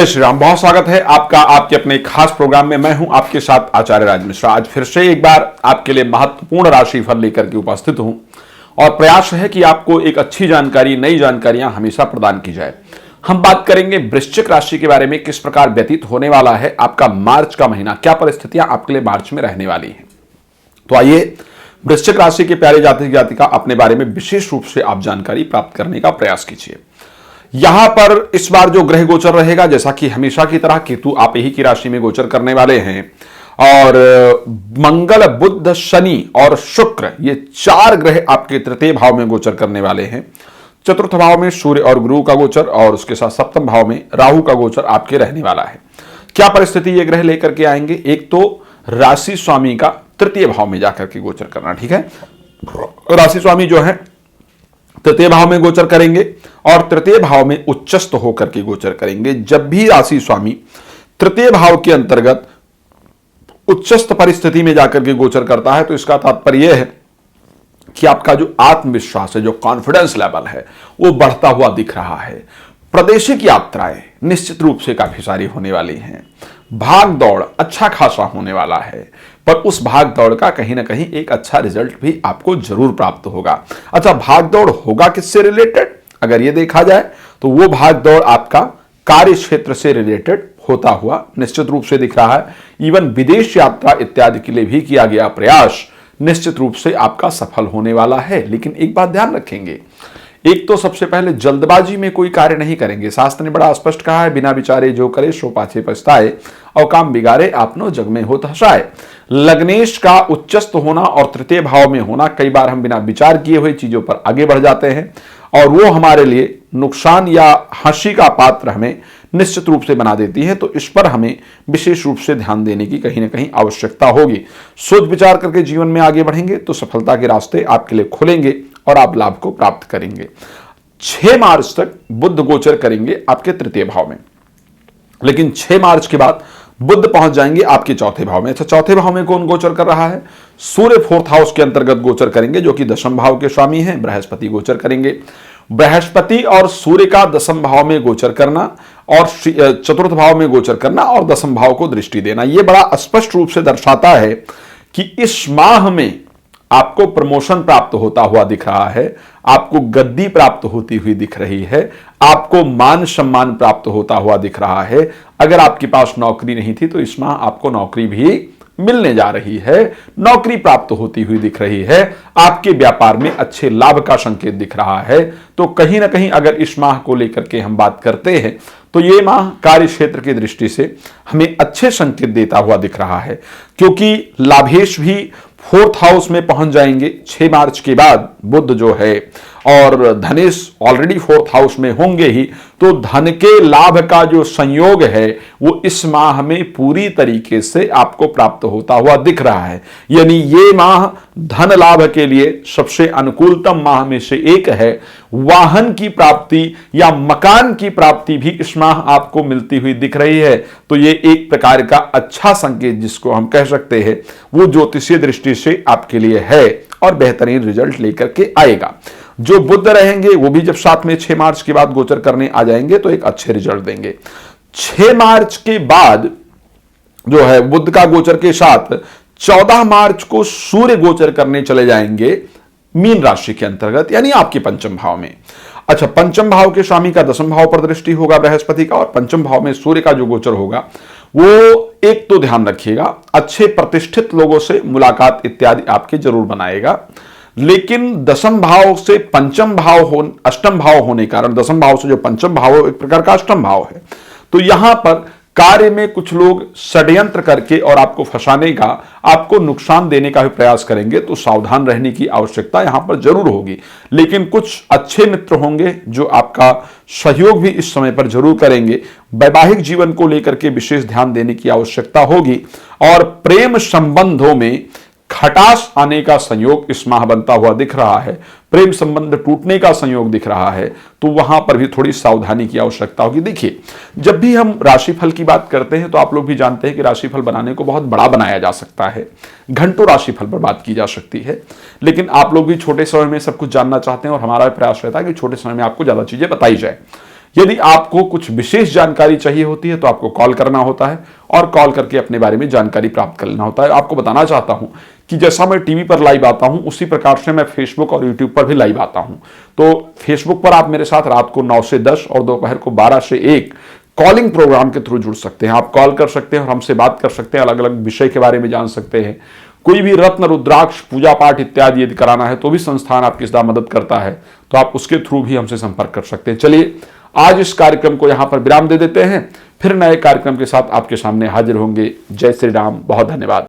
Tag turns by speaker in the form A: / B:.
A: जय श्री राम। बहुत स्वागत है आपका आपके अपने खास प्रोग्राम में। मैं हूं आपके साथ आचार्य राज मिश्रा। आज फिर से एक बार आपके लिए महत्वपूर्ण राशिफल लेकर के उपस्थित हूं और प्रयास है कि आपको एक अच्छी जानकारी, नई जानकारियां हमेशा प्रदान की जाए। हम बात करेंगे वृश्चिक राशि के बारे में, किस प्रकार व्यतीत होने वाला है आपका मार्च का महीना, क्या परिस्थितियां आपके लिए मार्च में रहने वाली हैं। तो आइए वृश्चिक राशि के प्यारे जातक जातिका अपने बारे में विशेष रूप से आप जानकारी प्राप्त करने का प्रयास कीजिए। यहां पर इस बार जो ग्रह गोचर रहेगा, जैसा कि हमेशा की तरह केतु आप ही की राशि में गोचर करने वाले हैं और मंगल, बुध, शनि और शुक्र, ये चार ग्रह आपके तृतीय भाव में गोचर करने वाले हैं। चतुर्थ भाव में सूर्य और गुरु का गोचर और उसके साथ सप्तम भाव में राहु का गोचर आपके रहने वाला है। क्या परिस्थिति ये ग्रह लेकर के आएंगे? एक तो राशि स्वामी का तृतीय भाव में जाकर के गोचर करना, ठीक है। राशि स्वामी जो है तृतीय भाव में गोचर करेंगे और तृतीय भाव में उच्चस्थ होकर के गोचर करेंगे। जब भी राशि स्वामी तृतीय भाव के अंतर्गत उच्चस्थ परिस्थिति में जाकर के गोचर करता है तो इसका तात्पर्य यह है कि आपका जो आत्मविश्वास है, जो कॉन्फिडेंस लेवल है, वो बढ़ता हुआ दिख रहा है। प्रादेशिक यात्राएं निश्चित रूप से काफी सारी होने वाली हैं। भाग दौड़ अच्छा खासा होने वाला है, पर उस भाग दौड़ का कहीं ना कहीं एक अच्छा रिजल्ट भी आपको जरूर प्राप्त होगा। अच्छा, भाग दौड़ होगा किससे रिलेटेड? अगर ये देखा जाए तो वो भाग दौड़ आपका कार्य क्षेत्र से रिलेटेड होता हुआ निश्चित रूप से दिख रहा है। इवन विदेश यात्रा इत्यादि के लिए भी किया गया प्रयास निश्चित रूप से आपका सफल होने वाला है। लेकिन एक बात ध्यान रखेंगे, एक तो सबसे पहले जल्दबाजी में कोई कार्य नहीं करेंगे। शास्त्र ने बड़ा स्पष्ट कहा है, बिना विचारे जो करे सो पाछे पछताए और काम बिगाड़े आपनो जग में होत हसाए। लग्नेश का उच्चस्थ होना और तृतीय भाव में होना, कई बार हम बिना विचार किए हुए चीजों पर आगे बढ़ जाते हैं और वो हमारे लिए नुकसान या हंसी का पात्र हमें निश्चित रूप से बना देती है। तो इस पर हमें विशेष रूप से ध्यान देने की कहीं ना कहीं आवश्यकता होगी। सोच विचार करके जीवन में आगे बढ़ेंगे तो सफलता के रास्ते आपके लिए खुलेंगे और आप लाभ को प्राप्त करेंगे। 6 मार्च तक बुध गोचर करेंगे आपके तृतीय भाव में, लेकिन 6 मार्च के बाद बुध पहुंच जाएंगे आपके चौथे भाव में। अच्छा, चौथे भाव में कौन गोचर कर रहा है? सूर्य फोर्थ हाउस के अंतर्गत गोचर करेंगे, जो कि दशम भाव के स्वामी हैं। बृहस्पति गोचर करेंगे। बृहस्पति और सूर्य का दशम भाव में गोचर करना और चतुर्थ भाव में गोचर करना और दशम भाव को दृष्टि देना, यह बड़ा स्पष्ट रूप से दर्शाता है कि इस माह में आपको प्रमोशन प्राप्त होता हुआ दिख रहा है, आपको गद्दी प्राप्त होती हुई दिख रही है, आपको मान सम्मान प्राप्त होता हुआ दिख रहा है। अगर आपके पास नौकरी नहीं थी तो इस माह आपको नौकरी भी मिलने जा रही है, नौकरी प्राप्त होती हुई दिख रही है, आपके व्यापार में अच्छे लाभ का संकेत दिख रहा है। तो कहीं ना कहीं अगर इस माह को लेकर के हम बात करते हैं तो ये माह कार्य क्षेत्र की दृष्टि से हमें अच्छे संकेत देता हुआ दिख रहा है, क्योंकि लाभेश भी फोर्थ हाउस में पहुंच जाएंगे 6 मार्च के बाद बुध जो है, और धनेश ऑलरेडी फोर्थ हाउस में होंगे ही। तो धन के लाभ का जो संयोग है वो इस माह में पूरी तरीके से आपको प्राप्त होता हुआ दिख रहा है। यानी ये माह धन लाभ के लिए सबसे अनुकूलतम माह में से एक है। वाहन की प्राप्ति या मकान की प्राप्ति भी इस माह आपको मिलती हुई दिख रही है। तो ये एक प्रकार का अच्छा संकेत जिसको हम कह सकते हैं वो ज्योतिषीय दृष्टि से आपके लिए है और बेहतरीन रिजल्ट लेकर के आएगा। जो बुध रहेंगे वो भी जब साथ में 6 मार्च के बाद गोचर करने आ जाएंगे तो एक अच्छे रिजल्ट देंगे। 6 मार्च के बाद जो है बुध का गोचर के साथ 14 मार्च को सूर्य गोचर करने चले जाएंगे मीन राशि के अंतर्गत, यानी आपके पंचम भाव में। अच्छा, पंचम भाव के स्वामी का दशम भाव पर दृष्टि होगा बृहस्पति का, और पंचम भाव में सूर्य का जो गोचर होगा वो एक तो ध्यान रखिएगा, अच्छे प्रतिष्ठित लोगों से मुलाकात इत्यादि आपके जरूर बनाएगा। लेकिन दशम भाव से पंचम भाव हो, अष्टम भाव होने कारण दशम भाव से जो पंचम भाव एक प्रकार का अष्टम भाव है, तो यहां पर कार्य में कुछ लोग षड्यंत्र करके और आपको फंसाने का, आपको नुकसान देने का भी प्रयास करेंगे। तो सावधान रहने की आवश्यकता यहां पर जरूर होगी। लेकिन कुछ अच्छे मित्र होंगे जो आपका सहयोग भी इस समय पर जरूर करेंगे। वैवाहिक जीवन को लेकर के विशेष ध्यान देने की आवश्यकता होगी और प्रेम संबंधों में खटास आने का संयोग इस माह बनता हुआ दिख रहा है। प्रेम संबंध टूटने का संयोग दिख रहा है, तो वहां पर भी थोड़ी सावधानी की आवश्यकता होगी। देखिए, जब भी हम राशिफल की बात करते हैं तो आप लोग भी जानते हैं कि राशिफल बनाने को बहुत बड़ा बनाया जा सकता है, घंटों राशिफल पर बात की जा सकती है। लेकिन आप लोग भी छोटे समय में सब कुछ जानना चाहते हैं और हमारा प्रयास रहता है कि छोटे समय में आपको ज्यादा चीजें बताई जाए। यदि आपको कुछ विशेष जानकारी चाहिए होती है तो आपको कॉल करना होता है और कॉल करके अपने बारे में जानकारी प्राप्त कर लेना होता है। आपको बताना चाहता हूं कि जैसा मैं टीवी पर लाइव आता हूं उसी प्रकार से मैं फेसबुक और यूट्यूब पर भी लाइव आता हूं। तो फेसबुक पर आप मेरे साथ रात को 9 से 10 और दोपहर को 12 से 1 कॉलिंग प्रोग्राम के थ्रू जुड़ सकते हैं। आप कॉल कर सकते हैं और हमसे बात कर सकते हैं, अलग अलग विषय के बारे में जान सकते हैं। कोई भी रत्न रुद्राक्ष पूजा पाठ इत्यादि यदि कराना है तो भी संस्थान आपकी सदा मदद करता है, तो आप उसके थ्रू भी हमसे संपर्क कर सकते हैं। चलिए आज इस कार्यक्रम को यहां पर विराम दे देते हैं, फिर नए कार्यक्रम के साथ आपके सामने हाजिर होंगे। जय श्री राम, बहुत धन्यवाद।